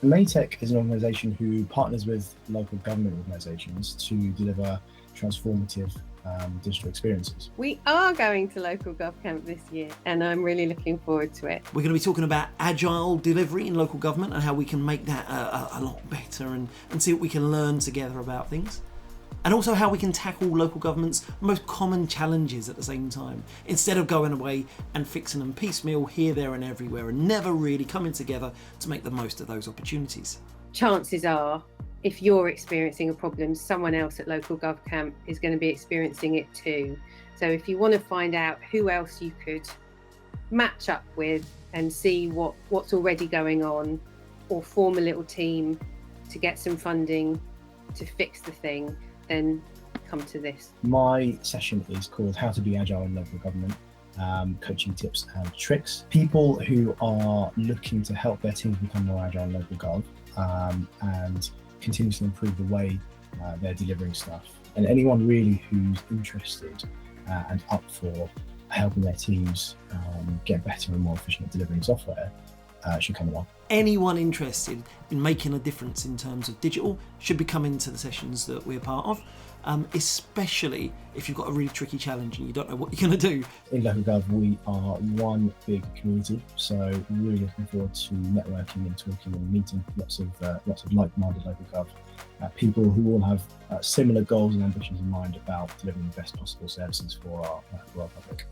Maytech is an organisation who partners with local government organisations to deliver transformative digital experiences. We are going to LocalGovCamp this year, and I'm really looking forward to it. We're going to be talking about agile delivery in local government and how we can make that a lot better and see what we can learn together about things. And also how we can tackle local government's most common challenges at the same time, instead of going away and fixing them piecemeal here, there and everywhere and never really coming together to make the most of those opportunities. Chances are, if you're experiencing a problem, someone else at LocalGovCamp is going to be experiencing it too. So if you want to find out who else you could match up with and see what's already going on, or form a little team to get some funding to fix the thing, then come to this. My session is called How to Be Agile in Local Government, coaching tips and tricks. People who are looking to help their teams become more agile in local gov and continuously improve the way they're delivering stuff. And anyone really who's interested and up for helping their teams get better and more efficient at delivering software should come along. Anyone interested in making a difference in terms of digital should be coming to the sessions that we're part of, especially if you've got a really tricky challenge and you don't know what you're going to do. In Local Gov, we are one big community, so really looking forward to networking and talking and meeting lots of like-minded Local Gov people who all have similar goals and ambitions in mind about delivering the best possible services for our public.